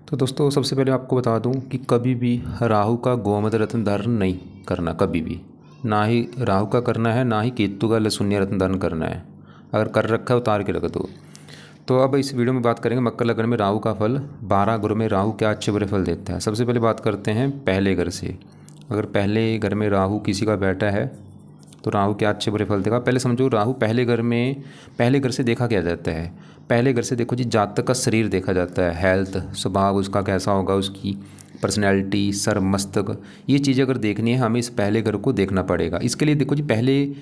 तो दोस्तों सबसे पहले आपको बता दूं कि कभी भी राहु का गोमूत्र रत्न धारण नहीं करना, कभी भी ना ही राहु का करना है, ना ही केतु का शून्य रत्न धारण करना है। अगर कर रखा है उतार के रख दो। तो अब इस वीडियो में बात करेंगे मकर लग्न में राहु का फल। 12 ग्रहों में राहु क्या अच्छे बुरे फल देता है। सबसे पहले बात करते हैं पहले घर से। अगर पहले घर में राहु किसी का बैठा है तो राहु क्या अच्छे बुरे फल देगा। पहले समझो राहु पहले घर से देखा क्या जाता है। पहले घर से देखो जी, जातक का शरीर देखा जाता है, हेल्थ, स्वभाव उसका कैसा होगा, उसकी पर्सनैलिटी, सर, मस्तक, ये चीज़ें अगर देखनी है हमें इस पहले घर को देखना पड़ेगा। इसके लिए देखो जी, पहले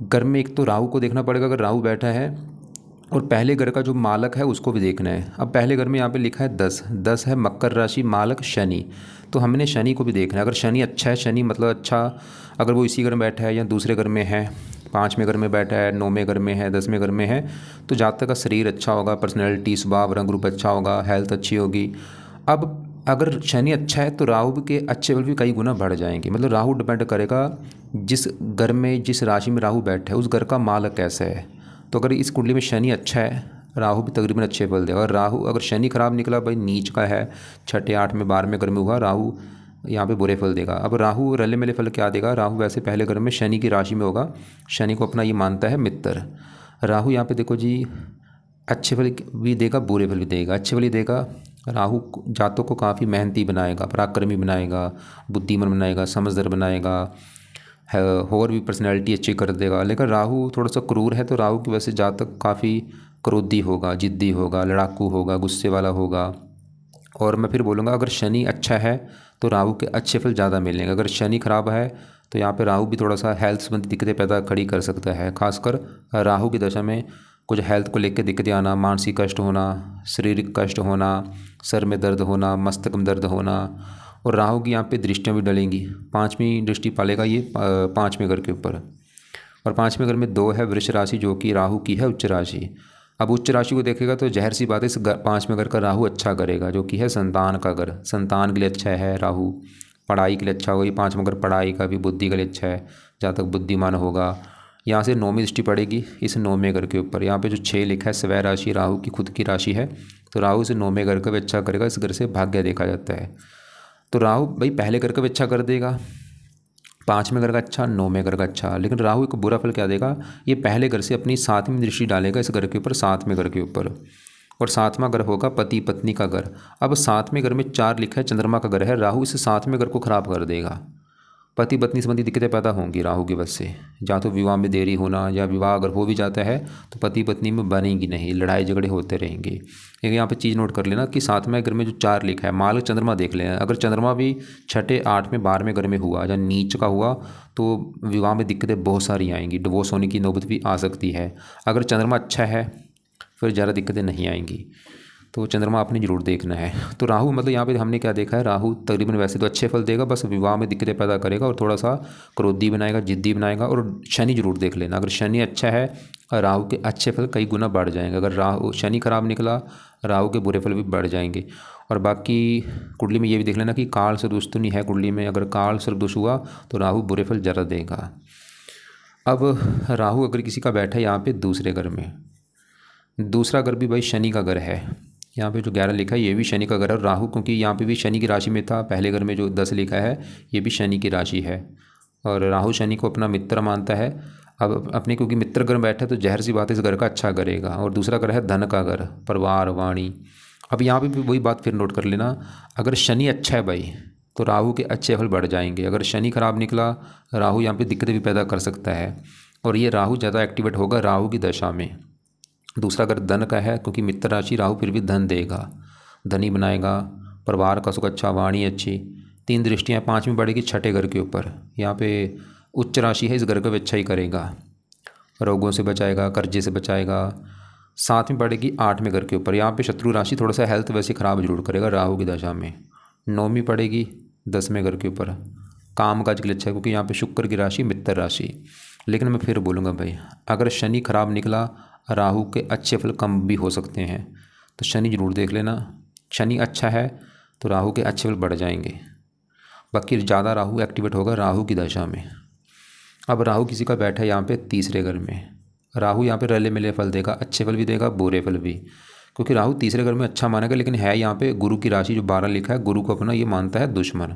घर में एक तो राहु को देखना पड़ेगा अगर राहु बैठा है, और पहले घर का जो मालक है उसको भी देखना है। अब पहले घर में यहाँ पे लिखा है 10 है मकर राशि, मालक शनि, तो हमने शनि को भी देखना है। अगर शनि अच्छा है, शनि मतलब अच्छा, अगर वो इसी घर में बैठा है या दूसरे घर में है, 5वें घर में बैठा है, 9वें घर में है, 10वें घर में है, तो जातक का शरीर अच्छा होगा, पर्सनैलिटी, स्वभाव, रंग रूप अच्छा होगा, हेल्थ अच्छी होगी। अब अगर शनि अच्छा है तो राहु के अच्छे फल भी कई गुना बढ़ जाएंगे। मतलब राहु डिपेंड करेगा जिस घर में, जिस राशि में राहु बैठा है उस घर का मालक कैसा है। तो अगर इस कुंडली में शनि अच्छा है, राहु भी तकरीबन अच्छे फल देगा। और राहु अगर शनि खराब निकला, भाई नीच का है, 6, 8 12वें घर में हुआ, राहु यहाँ पे बुरे फल देगा। अब राहु रले मिले फल क्या देगा। राहु वैसे पहले घर में शनि की राशि में होगा, शनि को अपना ये मानता है मित्र। राहु यहाँ पे देखो जी, अच्छे फल भी देगा, बुरे फल भी देगा। अच्छे फल ही देगा। राहु जातों को काफ़ी मेहनती बनाएगा, पराक्रमी बनाएगा, बुद्धिमान बनाएगा, समझदार बनाएगा, और भी पर्सनैलिटी अच्छी कर देगा। लेकिन राहु थोड़ा सा क्रूर है, तो राहु की वजह से जातक काफ़ी क्रोधी होगा, जिद्दी होगा, लड़ाकू होगा, गुस्से वाला होगा। और मैं फिर बोलूँगा अगर शनि अच्छा है तो राहु के अच्छे फल ज़्यादा मिलेंगे। अगर शनि खराब है तो यहाँ पे राहु भी थोड़ा सा हेल्थ संबंधी दिक्कतें पैदा खड़ी कर सकता है। खासकर राहु की दशा में कुछ हेल्थ को लेकर दिक्कतें आना, मानसिक कष्ट होना, शारीरिक कष्ट होना, सर में दर्द होना, मस्तक में दर्द होना। और राहु की यहाँ पे दृष्टियाँ भी डलेंगी। 5वीं दृष्टि पालेगा ये 5वें घर के ऊपर। और 5वें घर में 2 है वृष राशि, जो कि राहु की है उच्च राशि। अब उच्च राशि को देखेगा तो जहर सी बात है, इस 5वें घर का राहु अच्छा करेगा, जो कि है संतान का घर। संतान के लिए अच्छा है राहु, पढ़ाई के लिए अच्छा होगा। ये 5वां घर पढ़ाई का भी, बुद्धि के लिए अच्छा है, जहाँ तक बुद्धिमान होगा। यहाँ से 9वीं दृष्टि पड़ेगी इस 9वें घर के ऊपर। यहाँ पे जो 6 लिखा है स्वय राशि, राहु की खुद की राशि है, तो राहु से 9वें घर का भी अच्छा करेगा। इस घर से भाग्य देखा जाता है। तो राहु भाई पहले घर का भी अच्छा कर देगा, 5वें घर का अच्छा, 9वें घर का अच्छा। लेकिन राहु एक बुरा फल क्या देगा, ये पहले घर से अपनी 7वीं दृष्टि डालेगा इस घर के ऊपर, 7वें घर के ऊपर। और 7वां घर होगा पति पत्नी का घर। अब 7वें घर में 4 लिखा है चंद्रमा का घर है, राहु इस 7वें घर को खराब कर देगा। पति पत्नी संबंधी दिक्कतें पैदा होंगी राहु की वजह से, या तो विवाह में देरी होना, या विवाह अगर हो भी जाता है तो पति पत्नी में बनेगी नहीं, लड़ाई झगड़े होते रहेंगे। लेकिन यहाँ पे चीज़ नोट कर लेना कि 7वें घर में जो 4 लिखा है, मालक चंद्रमा देख लेना। अगर चंद्रमा भी 6, 8, 12वें घर में हुआ या नीच का हुआ तो विवाह में दिक्कतें बहुत सारी आएंगी, डिवोर्स होने की नौबत भी आ सकती है। अगर चंद्रमा अच्छा है फिर ज़्यादा दिक्कतें नहीं आएंगी। तो चंद्रमा आपने जरूर देखना है। तो राहु मतलब यहाँ पे हमने क्या देखा है, राहु तकरीबन वैसे तो अच्छे फल देगा, बस विवाह में दिक्कतें पैदा करेगा और थोड़ा सा क्रोधी बनाएगा, जिद्दी बनाएगा। और शनि जरूर देख लेना, अगर शनि अच्छा है राहु के अच्छे फल कई गुना बढ़ जाएंगे। अगर राहु शनि खराब निकला, राहु के बुरे फल भी बढ़ जाएंगे। और बाकी कुंडली में ये भी देख लेना कि काल सर्पदोष तो नहीं है कुंडली में। अगर काल सर्पदोष हुआ तो राहु बुरे फल ज़्यादा देगा। अब राहु अगर किसी का बैठा है यहाँ पे दूसरे घर में, दूसरा घर भी भाई शनि का घर है। यहाँ पे जो 11 लिखा है ये भी शनि का घर है। राहु क्योंकि यहाँ पे भी शनि की राशि में था, पहले घर में जो 10 लिखा है ये भी शनि की राशि है। और राहु शनि को अपना मित्र मानता है। अब अपने क्योंकि मित्र घर में बैठा है तो जहर सी बात है इस घर का अच्छा करेगा। और दूसरा घर है धन का घर, परिवार, वाणी। अब यहाँ पे भी वही बात फिर नोट कर लेना, अगर शनि अच्छा है भाई तो राहु के अच्छे फल बढ़ जाएंगे। अगर शनि खराब निकला, राहु यहाँ पर दिक्कतें भी पैदा कर सकता है। और ये राहु ज़्यादा एक्टिवेट होगा राहु की दशा में। दूसरा घर धन का है, क्योंकि मित्र राशि राहु फिर भी धन देगा, धनी बनाएगा, परिवार का सुख अच्छा, वाणी अच्छी। 3 दृष्टियाँ 5वीं बढ़ेगी 6ठे घर के ऊपर। यहाँ पे उच्च राशि है, इस घर का भी अच्छा ही करेगा, रोगों से बचाएगा, कर्जे से बचाएगा। 7वीं बढ़ेगी 8वें घर के ऊपर। यहाँ पे शत्रु राशि थोड़ा सा हेल्थ वैसे ख़राब जरूर करेगा राहु की दशा में। 9वीं पड़ेगी 10वें घर के ऊपर, काम काज के लिए अच्छा है, क्योंकि यहाँ पे शुक्र की राशि मित्र राशि। लेकिन मैं फिर बोलूँगा भाई अगर शनि खराब निकला, राहु के अच्छे फल कम भी हो सकते हैं, तो शनि जरूर देख लेना। शनि अच्छा है तो राहु के अच्छे फल बढ़ जाएंगे। बाकी ज़्यादा राहु एक्टिवेट होगा राहु की दशा में। अब राहु किसी का बैठा है यहाँ पे तीसरे घर में, राहु यहाँ पे रले मिले फल देगा, अच्छे फल भी देगा, बुरे फल भी। क्योंकि राहु तीसरे घर में अच्छा मानेगा, लेकिन है यहाँ पे गुरु की राशि जो 12 लिखा है, गुरु को अपना ये मानता है दुश्मन।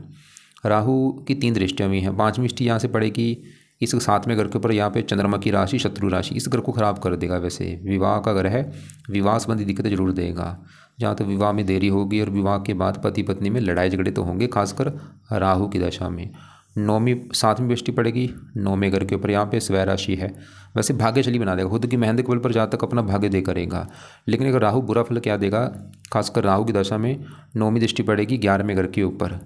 राहु की 3 दृष्टियाँ भी हैं। 5वीं दृष्टि यहाँ से पड़ेगी इस 7वें घर के ऊपर, यहाँ पे चंद्रमा की राशि शत्रु राशि, इस घर को खराब कर देगा। वैसे विवाह का घर है, विवाह संबंधी दिक्कतें जरूर देगा, जहाँ तो विवाह में देरी होगी और विवाह के बाद पति पत्नी में लड़ाई झगड़े तो होंगे, खासकर राहु की दशा में। 7वीं दृष्टि पड़ेगी 9वें घर के ऊपर, यहाँ पे स्वय राशि है। वैसे भाग्यशाली बना देगा, खुद की मेहनत के बल पर जातक अपना भाग्य दे करेगा। लेकिन अगर राहु बुरा फल क्या देगा, खासकर राहु की दशा में 9वीं दृष्टि पड़ेगी 11वें घर के ऊपर,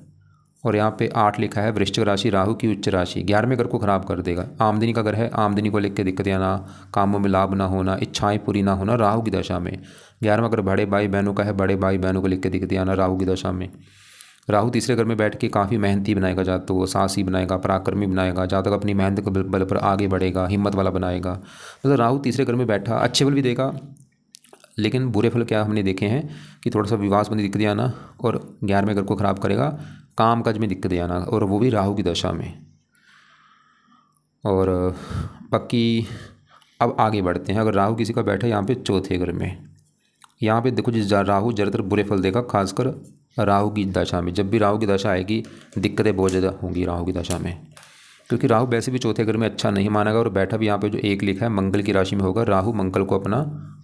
और यहाँ पे 8 लिखा है वृश्चिक राशि, राहु की उच्च राशि 11वें घर को खराब कर देगा। आमदनी का घर है, आमदनी को लेकर दिक्कतें आना, कामों में लाभ ना होना, इच्छाएं पूरी ना होना राहु की दशा में। 11वां घर बड़े भाई बहनों का है, बड़े भाई बहनों को लेकर दिक्कतें आना राहु की दशा में। राहु तीसरे घर में बैठ के काफ़ी मेहनती बनाएगा, जातक वो साहसी बनाएगा, पराक्रमी बनाएगा, जातक अपनी मेहनत के बल पर आगे बढ़ेगा, हिम्मत वाला बनाएगा। मतलब राहु तीसरे घर में बैठा अच्छे फल भी देगा, लेकिन बुरे फल क्या हमने देखे हैं कि थोड़ा सा विवाह संबंधी दिक्कतें आना, और 11वें घर को खराब करेगा, काम काज में दिक्कतें आना, और वो भी राहु की दशा में। और बाकी अब आगे बढ़ते हैं। अगर राहु किसी का बैठा है यहाँ पे चौथे घर में, यहाँ पे देखो जिस राहु ज़्यादातर बुरे फल देगा, खासकर राहु की दशा में। जब भी राहु की दशा आएगी दिक्कतें बहुत ज़्यादा होंगी राहु की दशा में, क्योंकि राहु वैसे भी चौथे घर में अच्छा नहीं मानेगा, और बैठा भी यहाँ पे जो 1 लिखा है मंगल की राशि में होगा। राहु मंगल को अपना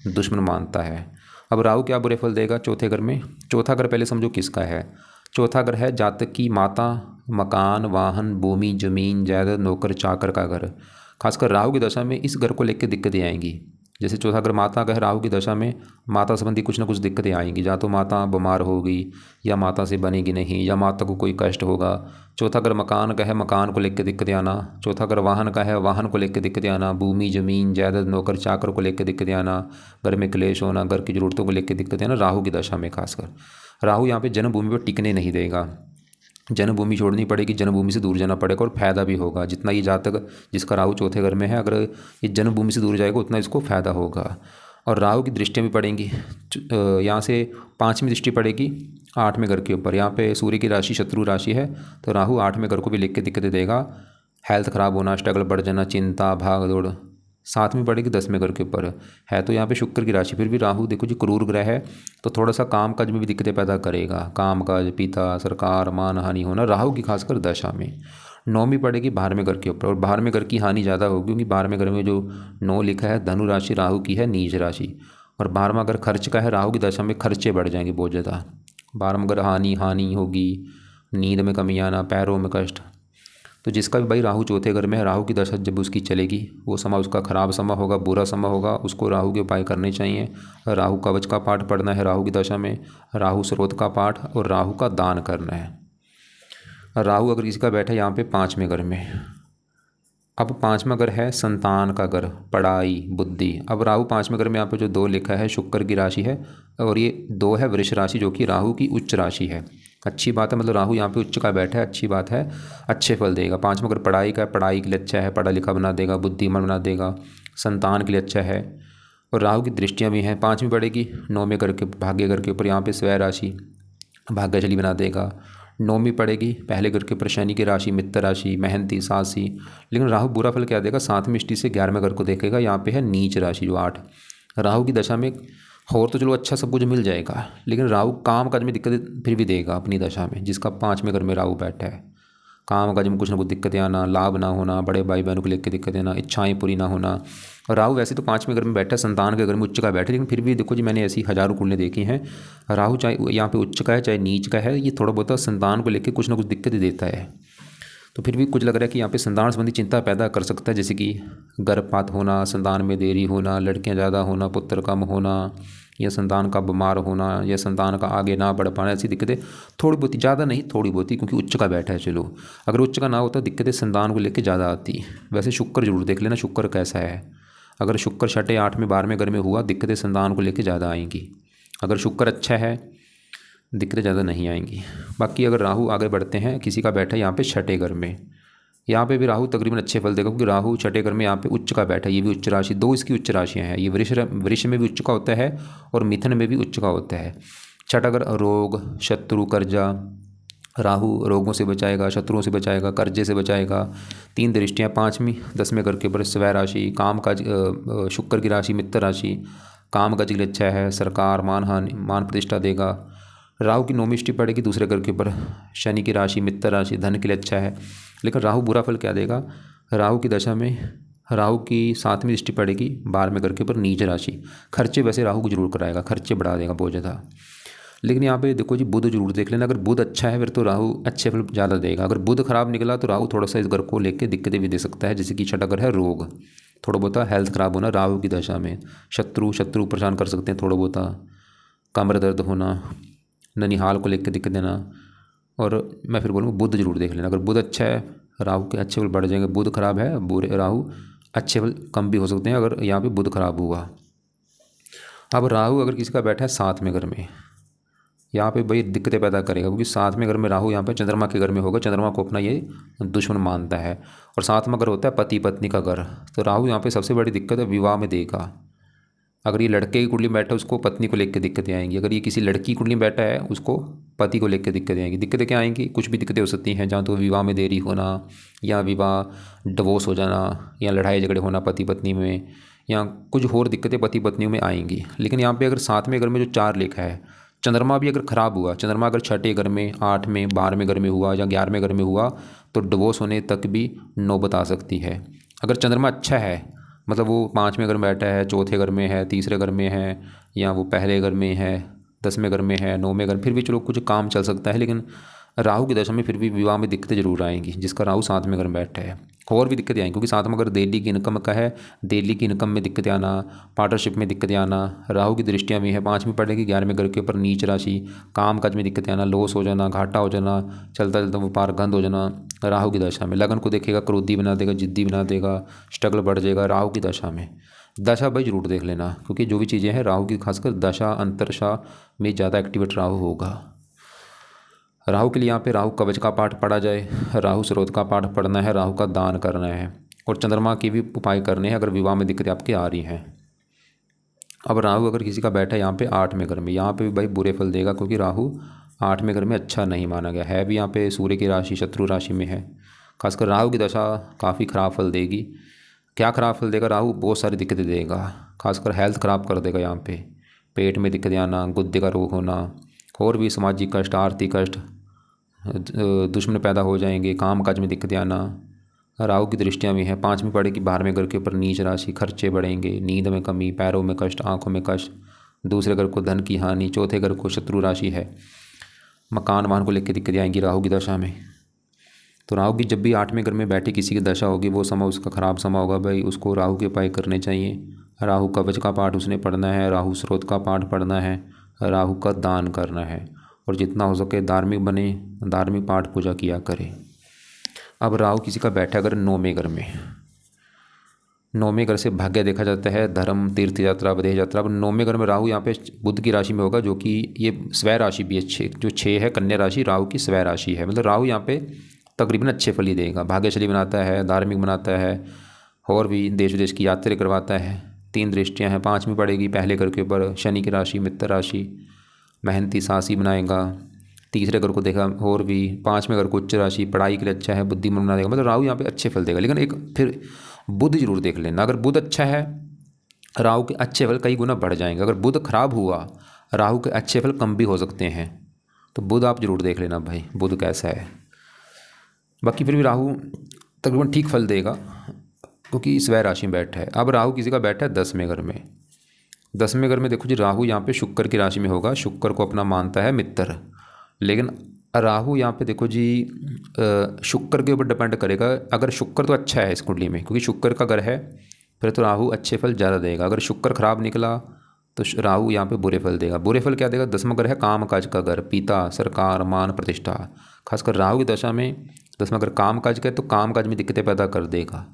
दुश्मन मानता है। अब राहु क्या बुरे फल देगा चौथे घर में? चौथा घर पहले समझो किसका है। चौथा घर है जातक की माता, मकान, वाहन, भूमि, जमीन, जायदाद, नौकर चाकर का घर। खासकर राहु की दशा में इस घर को लेकर दिक्कतें आएंगी। जैसे चौथा घर माता का है, राहु की दशा में माता संबंधी कुछ ना कुछ दिक्कतें आएंगी, या तो माता बीमार होगी, या माता से बनेगी नहीं, या माता को कोई कष्ट होगा। चौथा घर मकान का है, मकान को लेकर दिक्कतें आना। चौथा घर वाहन का है, वाहन को लेकर दिक्कतें आना। भूमि, जमीन, जायदाद, नौकर चाकर को लेकर दिक्कतें आना। घर में क्लेश होना, घर की ज़रूरतों को लेकर दिक्कतें आना राहु की दशा में। खासकर राहु यहाँ पे जन्मभूमि पर टिकने नहीं देगा, जन्मभूमि छोड़नी पड़ेगी, जन्मभूमि से दूर जाना पड़ेगा, और फायदा भी होगा। जितना ये जातक जिसका राहु चौथे घर में है, अगर ये जन्मभूमि से दूर जाएगा उतना इसको फायदा होगा। और राहु की दृष्टियाँ भी पड़ेंगी। यहाँ से 5वीं दृष्टि पड़ेगी 8वें घर के ऊपर। यहाँ पे सूर्य की राशि शत्रु राशि है, तो राहु 8वें घर को भी लेकर के दिक्कतें देगा। हेल्थ खराब होना, स्ट्रगल बढ़ जाना, चिंता, भाग दौड़। 7वीं पड़ेगी 10वें घर के ऊपर है, तो यहाँ पे शुक्र की राशि। फिर भी राहु देखो जी क्रूर ग्रह है, तो थोड़ा सा काम काज में भी दिक्कतें पैदा करेगा। काम काज, पिता, सरकार, मान हानि होना राहु की खासकर दशा में। 9वीं पड़ेगी 12वें घर के ऊपर, और 12वें घर की हानि ज़्यादा होगी, क्योंकि 12वें घर में जो 9 लिखा है धनु राशि राहु की है, नीच राशि। और 12वां घर खर्च का है, राहु की दशा में खर्चे बढ़ जाएंगे बहुत ज़्यादा। 12वां घर हानि होगी, नींद में कमी आना, पैरों में कष्ट। तो जिसका भी भाई राहु चौथे घर में है, राहु की दशा जब उसकी चलेगी, वो समय उसका खराब समय होगा, बुरा समय होगा। उसको राहु के उपाय करने चाहिए। राहु कवच का पाठ पढ़ना है राहु की दशा में, राहु स्रोत का पाठ, और राहु का दान करना है। राहु अगर किसी का बैठा है यहाँ पे 5वें घर में, अब 5वां घर है संतान का घर, पढ़ाई, बुद्धि। अब राहु 5वें घर में यहाँ पे जो 2 लिखा है शुक्र की राशि है, और ये 2 है वृष राशि, जो कि राहु की उच्च राशि है। अच्छी बात है, मतलब राहु यहाँ पे उच्च का बैठा है, अच्छी बात है, अच्छे फल देगा। 5वां घर पढ़ाई का है, पढ़ाई के लिए अच्छा है, पढ़ा लिखा बना देगा, बुद्धिमान बना देगा। संतान के लिए अच्छा है, और राहु की दृष्टियाँ भी हैं। 5वीं पड़ेगी 9वें घर के भाग्य घर के ऊपर, यहाँ पे स्वय राशि भाग्यशाली बना देगा। 9वीं पड़ेगी पहले घर के ऊपर शनि की राशि, मित्र राशि, मेहनती, साहसी। लेकिन राहु बुरा फल क्या देगा? 7वीं दृष्टि से 11वें घर को देखेगा, यहाँ पे है नीच राशि जो 8। राहु की दशा में और तो चलो अच्छा सब कुछ मिल जाएगा, लेकिन राहु काम काज में दिक्कत फिर भी देगा अपनी दशा में। जिसका 5वें घर में राहु बैठा है, काम काज में कुछ ना कुछ दिक्कतें आना, लाभ ना होना, बड़े भाई बहनों को लेकर दिक्कतें आना, इच्छाएं पूरी ना होना। और राहु वैसे तो 5वें घर में बैठा है, संतान के घर में उच्च का बैठा है, लेकिन फिर भी देखो जी मैंने ऐसी हज़ारों कुंडली देखी हैं, राहु चाहे यहाँ पे उच्च का है चाहे नीच का है, ये थोड़ा बहुत संतान को लेकर कुछ ना कुछ दिक्कतें देता है। तो फिर भी कुछ लग रहा है कि यहाँ पे संतान संबंधी चिंता पैदा कर सकता है, जैसे कि गर्भपात होना, संतान में देरी होना, लड़कियाँ ज़्यादा होना, पुत्र कम होना, या संतान का बीमार होना, या संतान का आगे ना बढ़ पाना। ऐसी दिक्कतें थोड़ी बहुत, ज़्यादा नहीं थोड़ी बहुत ही, क्योंकि उच्च का बैठा है। चलो अगर उच्च का ना होता दिक्कतें संतान को लेकर ज़्यादा आती। वैसे शुक्र जरूर देख लेना शुक्र कैसा है। अगर शुक्र 6, 8, 12वें घर में हुआ दिक्कतें संतान को लेकर ज़्यादा आएंगी। अगर शुक्र अच्छा है दिक्कतें ज़्यादा नहीं आएंगी। बाकी अगर राहु आगे बढ़ते हैं, किसी का बैठा है यहाँ पे 6ठे घर में, यहाँ पे भी राहु तकरीबन अच्छे फल देगा, क्योंकि राहु 6ठे घर में यहाँ पे उच्च का बैठा है। ये भी उच्च राशि, 2 इसकी उच्च राशियाँ हैं। ये वृष में भी उच्च का होता है और मिथुन में भी उच्च का होता है। 6ठा घर रोग, शत्रु, कर्जा। राहु रोगों से बचाएगा, शत्रुओं से बचाएगा, कर्जे से बचाएगा। 3 दृष्टियाँ 5वीं 10वें घर के ऊपर स्वय राशि, काम काज, शुक्र की राशि, मित्र राशि, काम काज के लिए अच्छा है, सरकार मान हानि मान प्रतिष्ठा देगा। राहु की नौवीं दृष्टि पड़ेगी दूसरे घर के ऊपर, शनि की राशि मित्र राशि, धन के लिए अच्छा है। लेकिन राहु बुरा फल क्या देगा, राहु की दशा में राहु की 7वीं दृष्टि पड़ेगी 12वें घर के ऊपर नीच राशि। खर्चे वैसे राहु को जरूर कराएगा, खर्चे बढ़ा देगा बहुत ज़्यादा। लेकिन यहाँ पे देखो जी बुध जरूर देख लेना, अगर बुध अच्छा है फिर तो राहु अच्छे फल ज़्यादा देगा। अगर बुध खराब निकला तो राहु थोड़ा सा इस घर को लेकर दिक्कतें भी दे सकता है, जैसे कि छठा घर है रोग, थोड़ा बहुत हेल्थ खराब होना राहु की दशा में, शत्रु परेशान कर सकते हैं, थोड़ा बहुत कमर दर्द होना, ननिहाल को लेकर दिक्कत देना। और मैं फिर बोलूँगा बुध जरूर देख लेना, अगर बुध अच्छा है राहु के अच्छे फल बढ़ जाएंगे, बुध खराब है बुरे राहु अच्छे फल कम भी हो सकते हैं अगर यहाँ पे बुध खराब हुआ। अब राहु अगर किसी का बैठा है 7वें घर में, यहाँ पे भाई दिक्कतें पैदा करेगा, क्योंकि 7वें घर में राहु यहाँ पे चंद्रमा के घर में होगा, चंद्रमा को अपना ये दुश्मन मानता है। और 7वां घर होता है पति पत्नी का घर, तो राहु यहाँ पे सबसे बड़ी दिक्कत है विवाह में देगा। अगर ये लड़के की कुंडली में बैठा है उसको पत्नी को लेकर दिक्कतें आएंगी, अगर ये किसी लड़की की कुंडली में बैठा है उसको पति को लेकर दिक्कतें आएंगी। दिक्कतें क्या आएंगी, कुछ भी दिक्कतें हो सकती हैं, जहाँ तो विवाह में देरी होना, या विवाह डिवोर्स हो जाना, या लड़ाई झगड़े होना पति पत्नी में, या कुछ और दिक्कतें पति पत्नियों में आएंगी। लेकिन यहाँ पे अगर 7वें घर में जो 4 लिखा है, चंद्रमा भी अगर खराब हुआ, चंद्रमा अगर छठे घर में 8वें 12वें घर में हुआ या 11वें घर में हुआ तो डिवोर्स होने तक भी नौबत आ सकती है। अगर चंद्रमा अच्छा है, मतलब वो 5वें घर में बैठा है, चौथे घर में है, तीसरे घर में है, या वो पहले घर में है, 10वें घर में है, 9वें घर, फिर भी चलो कुछ काम चल सकता है। लेकिन राहु की दशा में फिर भी विवाह में दिक्कतें जरूर आएंगी, जिसका राहु 7वें घर में बैठा है। और भी दिक्कतें आएंगी, क्योंकि 7वां घर डेली की इनकम का है, डेली की इनकम में दिक्कतें आना, पार्टनरशिप में दिक्कतें आना, राहु की दृष्टियाँ भी है। 5वीं पड़ेगी 11वें घर के ऊपर नीच राशि, काम काज में दिक्कतें आना, लॉस हो जाना, घाटा हो जाना, चलता चलता व्यापार बंद हो जाना राहु की दशा में। लगन को देखेगा, क्रोधी बना देगा, जिद्दी बना देगा, स्ट्रगल बढ़ जाएगा राहु की दशा में। दशा भाई जरूर देख लेना, क्योंकि जो भी चीज़ें हैं राहु की खासकर दशा अंतरशा में ज़्यादा एक्टिवेट राहु होगा। राहु के लिए यहाँ पे राहु कवच का पाठ पढ़ा जाए, राहु स्रोत का पाठ पढ़ना है, राहु का दान करना है, और चंद्रमा के भी उपाय करने हैं अगर विवाह में दिक्कतें आपकी आ रही हैं। अब राहु अगर किसी का बैठा है यहाँ पे 8वें घर में, यहाँ पे भी भाई बुरे फल देगा, क्योंकि राहु 8वें घर में अच्छा नहीं माना गया है, भी यहाँ पे सूर्य की राशि शत्रु राशि में है। खासकर राहु की दशा काफ़ी ख़राब फल देगी। क्या ख़राब फल देगा राहु, बहुत सारी दिक्कतें देगा, खासकर हेल्थ ख़राब कर देगा। यहाँ पे पेट में दिक्कतें आना, गुर्दे का रोग होना, और भी सामाजिक कष्ट, आर्थिक कष्ट, दुश्मन पैदा हो जाएंगे, काम काज में दिक्कतें आना। राहु की दृष्टियाँ भी हैं। 5वीं पड़ेगी 12वें घर के ऊपर नीच राशि, खर्चे बढ़ेंगे, नींद में कमी, पैरों में कष्ट, आंखों में कष्ट। दूसरे घर को धन की हानि, चौथे घर को शत्रु राशि है, मकान वाहन को लेकर दिक्कतें आएंगी राहु की दशा में। तो राहु की जब भी 8वें घर में बैठी किसी की दशा होगी, वो समय उसका ख़राब समय होगा भाई, उसको राहु के उपाय करने चाहिए। राहु कवच का पाठ उसने पढ़ना है, राहु स्रोत का पाठ पढ़ना है, राहु का दान करना है, और जितना हो सके धार्मिक बने, धार्मिक पाठ पूजा किया करे। अब राहु किसी का बैठा अगर 9वें घर में, 9वें घर से भाग्य देखा जाता है, धर्म, तीर्थ यात्रा, विदेश यात्रा। अब 9वें घर में राहु यहाँ पे बुध की राशि में होगा, जो कि ये स्वय राशि भी अच्छे, जो 6 है कन्या राशि राहु की स्वय राशि है। मतलब राहु यहाँ पे तकरीबन अच्छे फल ही देगा, भाग्यशाली बनाता है, धार्मिक बनाता है, और भी देश विदेश की यात्रा करवाता है। 3 दृष्टियाँ हैं। 5वीं पड़ेगी पहले घर के ऊपर शनि की राशि मित्र राशि, मेहनती साहसी बनाएगा। तीसरे घर को देखा, और भी 5वें घर को उच्च राशि, पढ़ाई के लिए अच्छा है, बुद्धिमान बना देगा। मतलब राहु यहाँ पे अच्छे फल देगा। लेकिन एक फिर बुध जरूर देख लेना, अगर बुध अच्छा है राहु के अच्छे फल कई गुना बढ़ जाएंगे। अगर बुध खराब हुआ राहु के अच्छे फल कम भी हो सकते हैं। तो बुध आप जरूर देख लेना भाई, बुध कैसा है। बाकी फिर भी राहु तकरीबन ठीक फल देगा, क्योंकि स्वय राशि में बैठा है। अब राहु किसी का बैठा है 10वें घर में। 10वें घर में देखो जी, राहु यहाँ पे शुक्र की राशि में होगा, शुक्र को अपना मानता है मित्र। लेकिन राहु यहाँ पे देखो जी शुक्र के ऊपर डिपेंड करेगा। अगर शुक्र तो अच्छा है इस कुंडली में, क्योंकि शुक्र का घर है, फिर तो राहु अच्छे फल ज़्यादा देगा। अगर शुक्र खराब निकला तो राहु यहाँ पे बुरे फल देगा। बुरे फल क्या देगा, 10वां घर है काम काज का घर, पिता, सरकार, मान प्रतिष्ठा। खासकर राहु की दशा में 10वां घर काम काज का है, तो काम काज में दिक्कतें पैदा कर देगा।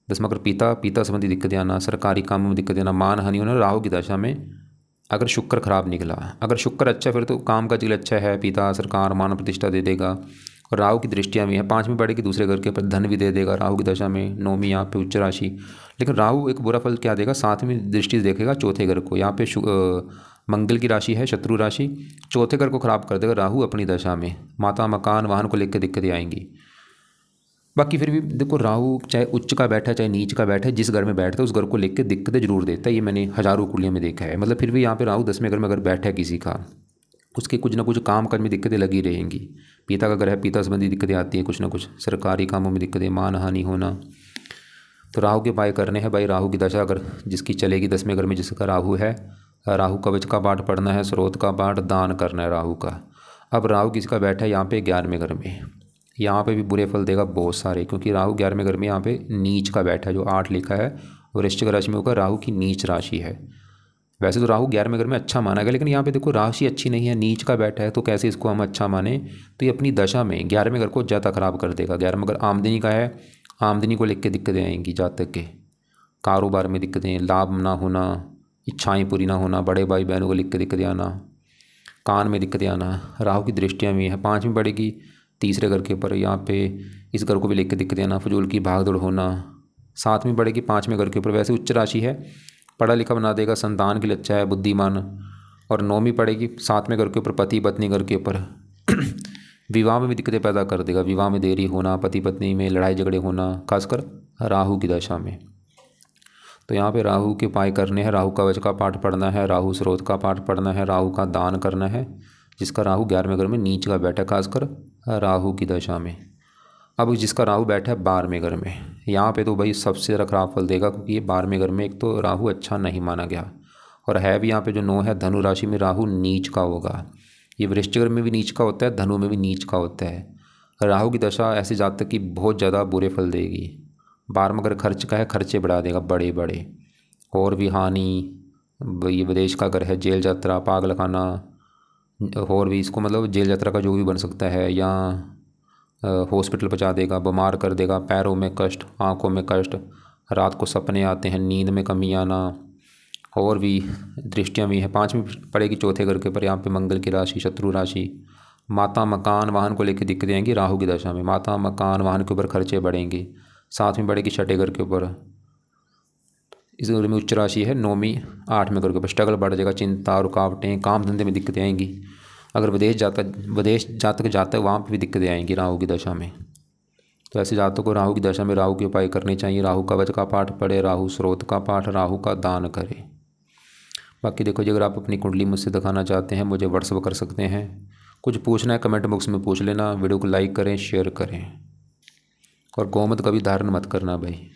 10वां घर पिता संबंधी दिक्कतें आना, सरकारी कामों में दिक्कतें आना, मान हानि होना राहु की दशा में, अगर शुक्र खराब निकला। अगर शुक्र अच्छा फिर तो काम काज के लिए अच्छा है, पिता, सरकार, मान प्रतिष्ठा दे देगा। और राहु की दृष्टियाँ भी हैं। 5वीं पड़ेगी दूसरे घर के ऊपर, धन भी दे देगा राहु की दशा में। 9वीं यहाँ पे उच्च राशि। लेकिन राहु एक बुरा फल क्या देगा, 7वीं दृष्टि देखेगा चौथे घर को। यहाँ पे मंगल की राशि है शत्रु राशि, चौथे घर को खराब कर देगा राहु अपनी दशा में। माता, मकान, वाहन को लेकर दिक्कतें आएंगी। बाकी फिर भी देखो, राहु चाहे उच्च का बैठा है चाहे नीच का बैठा है, जिस घर में बैठता है उस घर को लेकर दिक्कतें जरूर देता है। ये मैंने हज़ारों कुलियों में देखा है। मतलब फिर भी यहाँ पे राहु 10वें घर में अगर बैठा है किसी का, उसके कुछ ना कुछ काम काज में दिक्कतें लगी रहेंगी। पिता का घर है, पिता संबंधी दिक्कतें आती हैं, कुछ ना कुछ सरकारी कामों में दिक्कतें, मान हानि होना। तो राहु के उपाय करने हैं भाई। राहु की दशा अगर जिसकी चलेगी 10वें घर में जिसका राहु है, राहु कवच का पाठ पढ़ना है, स्रोत का पाठ, दान करना है राहु का। अब राहु किसका बैठा है यहाँ पे 11वें घर में, यहाँ पे भी बुरे फल देगा बहुत सारे, क्योंकि राहु 11वें घर में यहाँ पे नीच का बैठा है, जो 8 लिखा है, और वृश्चिक राशि में होकर राहु की नीच राशि है। वैसे तो राहु 11वें घर में अच्छा माना गया, लेकिन यहाँ पे देखो राशि अच्छी नहीं है, नीच का बैठा है, तो कैसे इसको हम अच्छा माने। तो ये अपनी दशा में 11वें घर को ज़्यादा खराब कर देगा। 11वें घर आमदनी का है, आमदनी को लेकर दिक्कतें आएंगी जातक के, कारोबार में दिक्कतें, लाभ ना होना, इच्छाएं पूरी ना होना, बड़े भाई बहनों को लिख के दिक्कतें आना, कान में दिक्कतें आना। राहु की दृष्टियाँ भी हैं, 5वीं पड़ेगी तीसरे घर के ऊपर, यहाँ पे इस घर को भी लेकर दिक्कतें आना, फजूल की भाग दौड़ होना। 7वीं पड़ेगी 5वें घर के ऊपर, वैसे उच्च राशि है, पढ़ा लिखा बना देगा, संतान के लिए अच्छा है, बुद्धिमान। और 9वीं पड़ेगी 7वें घर के ऊपर, पति पत्नी घर के ऊपर विवाह में भी दिक्कतें पैदा कर देगा, विवाह में देरी होना, पति पत्नी में लड़ाई झगड़े होना, खासकर राहु की दशा में। तो यहाँ पे राहु के उपाय करने हैं, राहु कवच का पाठ पढ़ना है, राहु स्रोत का पाठ पढ़ना है, राहु का दान करना है, जिसका राहु 11वें घर में नीच का बैठा है, खासकर राहु की दशा में। अब जिसका राहु बैठा है 12वें घर में, यहाँ पे तो भाई सबसे ज़्यादा खराब फल देगा, क्योंकि ये 12वें घर में एक तो राहु अच्छा नहीं माना गया, और है भी यहाँ पे जो 9 है, धनु राशि में राहु नीच का होगा। ये वृश्चिक घर में भी नीच का होता है, धनु में भी नीच का होता है। राहु की दशा ऐसे जातक की बहुत ज़्यादा बुरे फल देगी। 12वां घर खर्च का है, खर्चे बढ़ा देगा बड़े बड़े, और भी हानि। ये विदेश का घर है, जेल यात्रा, पागल खाना, और भी इसको मतलब जेल यात्रा का जो भी बन सकता है, या हॉस्पिटल पहुंचा देगा, बीमार कर देगा, पैरों में कष्ट, आँखों में कष्ट, रात को सपने आते हैं, नींद में कमी आना, और भी दृष्टियाँ भी हैं। 5वीं पड़ेगी चौथे घर के ऊपर, यहाँ पे मंगल की राशि, शत्रु राशि। माता मकान वाहन को लेकर दिक्कतें आएंगी राहु की दशा में, माता मकान वाहन के ऊपर खर्चे बढ़ेंगे। 7वीं पड़ेगी छठे घर के ऊपर, इस घर में उच्च राशि है। 9वीं 8वें घर के ऊपर स्ट्रगल बढ़ जाएगा, चिंता, रुकावटें, काम धंधे में दिक्कतें आएंगी। अगर विदेश जातक जाता है वहाँ पर भी दिक्कतें आएंगी राहु की दशा में। तो ऐसे जातकों को राहु की दशा में राहु के उपाय करने चाहिए। राहु कवच का पाठ पढ़े, राहु स्रोत का पाठ, राहु का दान करे। बाकी देखो जी, अगर आप अपनी कुंडली मुझसे दिखाना चाहते हैं, मुझे व्हाट्सअप कर सकते हैं। कुछ पूछना है कमेंट बॉक्स में पूछ लेना। वीडियो को लाइक करें, शेयर करें, और गोमत कभी धारण मत करना भाई।